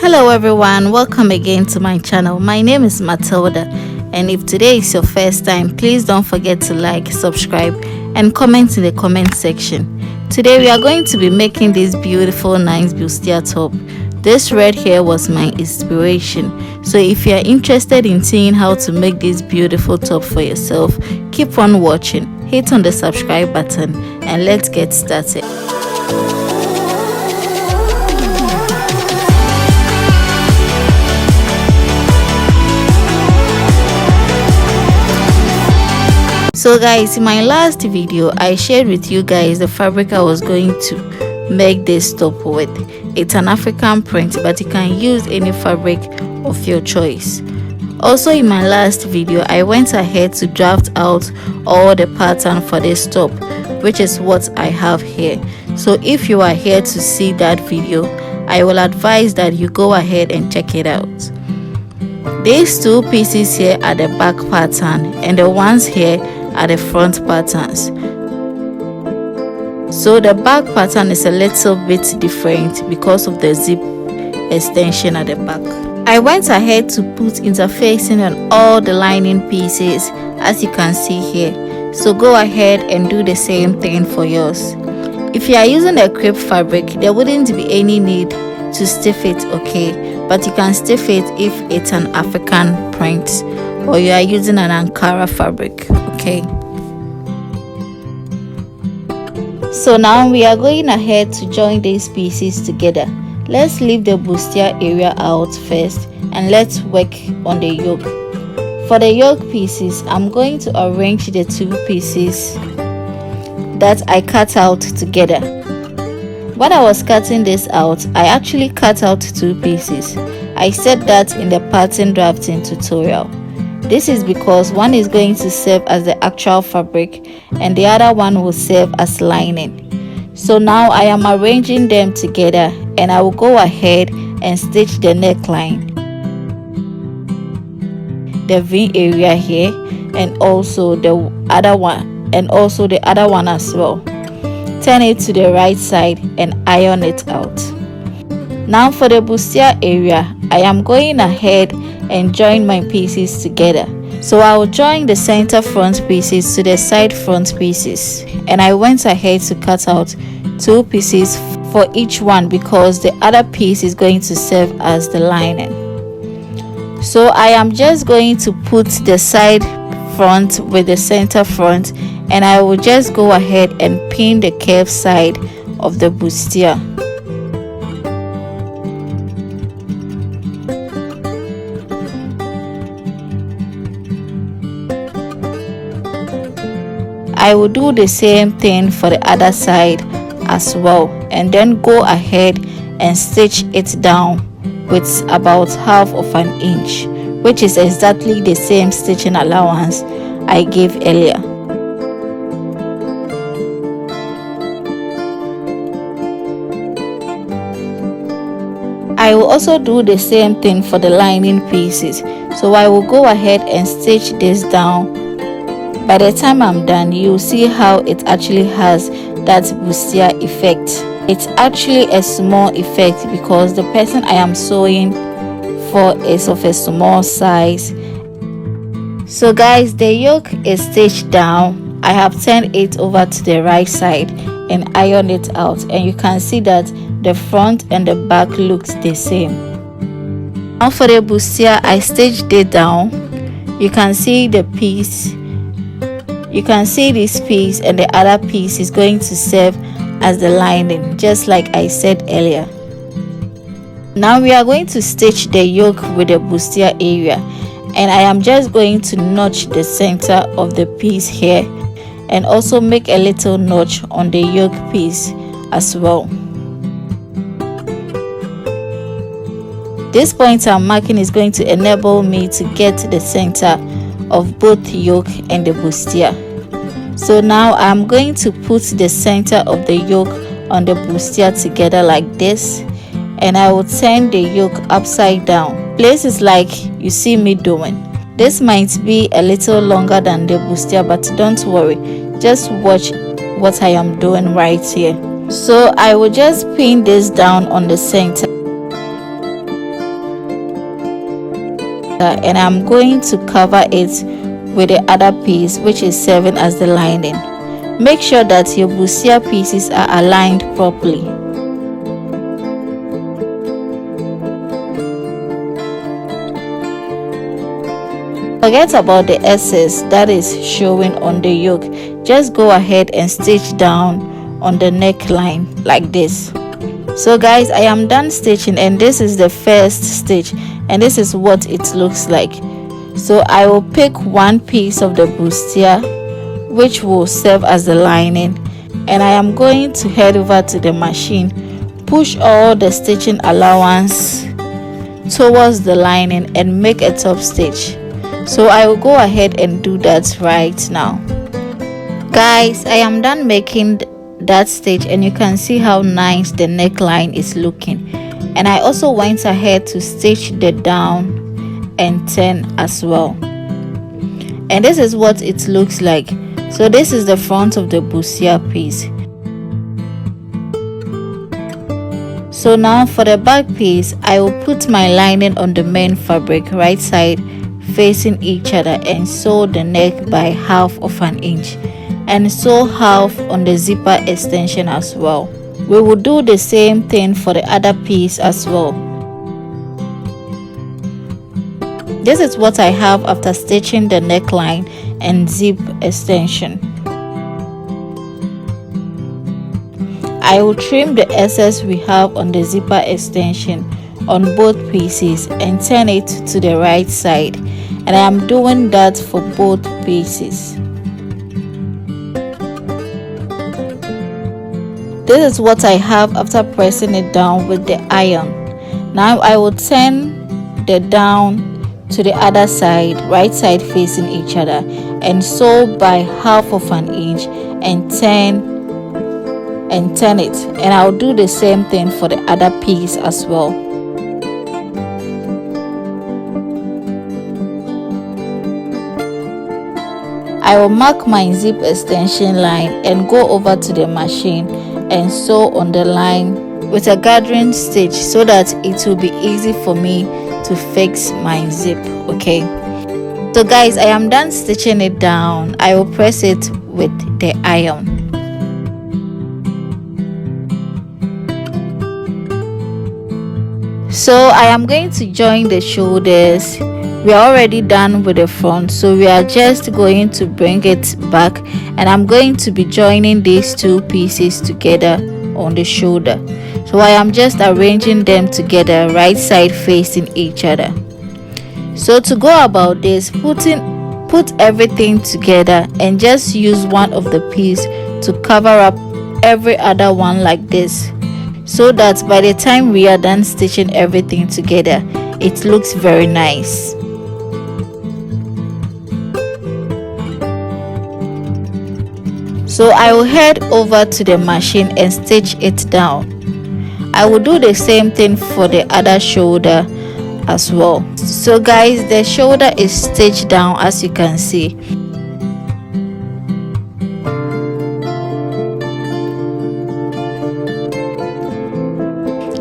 Hello everyone, welcome again to my channel. My name is Matilda, and if today is your first time, please don't forget to like, subscribe and comment in the comment section. Today we are going to be making this beautiful nice bustier top. This red hair was my inspiration, so if you are interested in seeing how to make this beautiful top for yourself, keep on watching, hit on the subscribe button and let's get started. So guys, in my last video I shared with you guys the fabric I was going to make this top with. It's an African print, but you can use any fabric of your choice. Also in my last video I went ahead to draft out all the pattern for this top, which is what I have here. So if you are here to see that video, I will advise that you go ahead and check it out. These two pieces here are the back pattern and the ones here are the front patterns. So the back pattern is a little bit different because of the zip extension at the back. I went ahead to put interfacing on all the lining pieces, as you can see here. So go ahead and do the same thing for yours. If you are using a crepe fabric, there wouldn't be any need to stiff it, okay, but you can stiff it if it's an African print or you are using an Ankara fabric, okay. So now we are going ahead to join these pieces together. Let's leave the bustier area out first and let's work on the yoke. For the yoke pieces, I'm going to arrange the two pieces that I cut out together. When I was cutting this out, I actually cut out two pieces. I said that in the pattern drafting tutorial. This is because one is going to serve as the actual fabric and the other one will serve as lining. So now I am arranging them together and I will go ahead and stitch the neckline, the V area here, and also the other one as well. Turn it to the right side and iron it out. Now for the bustier area, I am going ahead and join my pieces together. So I will join the center front pieces to the side front pieces, and I went ahead to cut out two pieces for each one because the other piece is going to serve as the lining. So I am just going to put the side front with the center front, and I will just go ahead and pin the curved side of the bustier. I will do the same thing for the other side as well, and then go ahead and stitch it down with about half of an inch, which is exactly the same stitching allowance I gave earlier. I will also do the same thing for the lining pieces, so I will go ahead and stitch this down. By the time I'm done, you'll see how it actually has that bustier effect. It's actually a small effect because the person I am sewing for is of a small size. So guys, the yoke is stitched down. I have turned it over to the right side and ironed it out, and you can see that the front and the back looks the same. Now for the bustier, I stitched it down. You can see the piece. You can see this piece and the other piece is going to serve as the lining, just like I said earlier. Now we are going to stitch the yoke with the bustier area, and I am just going to notch the center of the piece here and also make a little notch on the yoke piece as well. This point I'm marking is going to enable me to get to the center of both yoke and the bustier. So now I'm going to put the center of the yoke on the bustier together like this, and I will turn the yoke upside down, places like you see me doing. This might be a little longer than the bustier, but don't worry, just watch what I am doing right here. So I will just pin this down on the center. and I'm going to cover it with the other piece, which is serving as the lining. Make sure that your bustier pieces are aligned properly. Forget about the excess that is showing on the yoke. Just go ahead and stitch down on the neckline like this. So guys, I am done stitching, and this is the first stitch, and this is what it looks like. So I will pick one piece of the bustier, which will serve as the lining, and I am going to head over to the machine, push all the stitching allowance towards the lining and make a top stitch. So I will go ahead and do that right now. Guys, I am done making that stitch, and you can see how nice the neckline is looking. And I also went ahead to stitch the down and turn as well, and this is what it looks like. So this is the front of the bustier piece. So now for the back piece, I will put my lining on the main fabric, right side facing each other, and sew the neck by half of an inch, and sew half on the zipper extension as well. We will do the same thing for the other piece as well. This is what I have after stitching the neckline and zip extension. I will trim the excess we have on the zipper extension on both pieces and turn it to the right side, and I am doing that for both pieces. This is what I have after pressing it down with the iron. Now I will turn the down to the other side, right side facing each other, and sew by half of an inch and turn it, and I'll do the same thing for the other piece as well. I will mark my zip extension line and go over to the machine and sew on the line with a gathering stitch so that it will be easy for me to fix my zip. Okay, so guys, I am done stitching it down. I will press it with the iron. So I am going to join the shoulders. We are already done with the front, so we are just going to bring it back, and I'm going to be joining these two pieces together on the shoulder. So I am just arranging them together, right side facing each other. So to go about this, put everything together and just use one of the piece to cover up every other one like this, so that by the time we are done stitching everything together, it looks very nice. So I will head over to the machine and stitch it down. I will do the same thing for the other shoulder as well. So guys, the shoulder is stitched down, as you can see.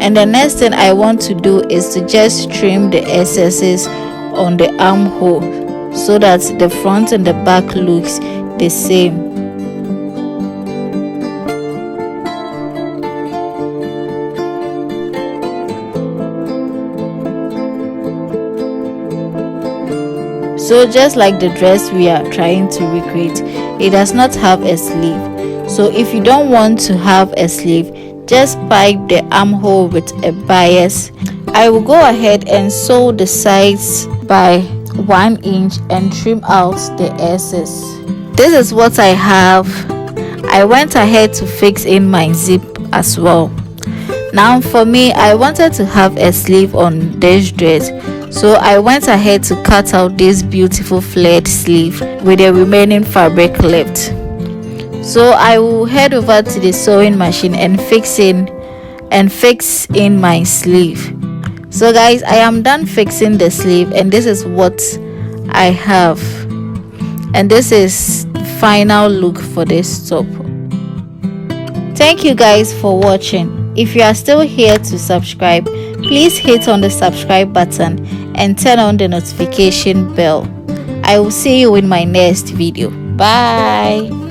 And the next thing I want to do is to just trim the excesses on the armhole so that the front and the back looks the same. So just like the dress we are trying to recreate, it does not have a sleeve. So if you don't want to have a sleeve, just pipe the armhole with a bias. I will go ahead and sew the sides by 1 inch and trim out the excess. This is what I have. I went ahead to fix in my zip as well. Now for me, I wanted to have a sleeve on this dress, so I went ahead to cut out this beautiful flared sleeve with the remaining fabric left. So I will head over to the sewing machine and fix in my sleeve. So guys, I am done fixing the sleeve, and this is what I have, and this is the final look for this top. Thank you guys for watching. If you are still here to subscribe, please hit on the subscribe button and turn on the notification bell. I will see you in my next video. Bye.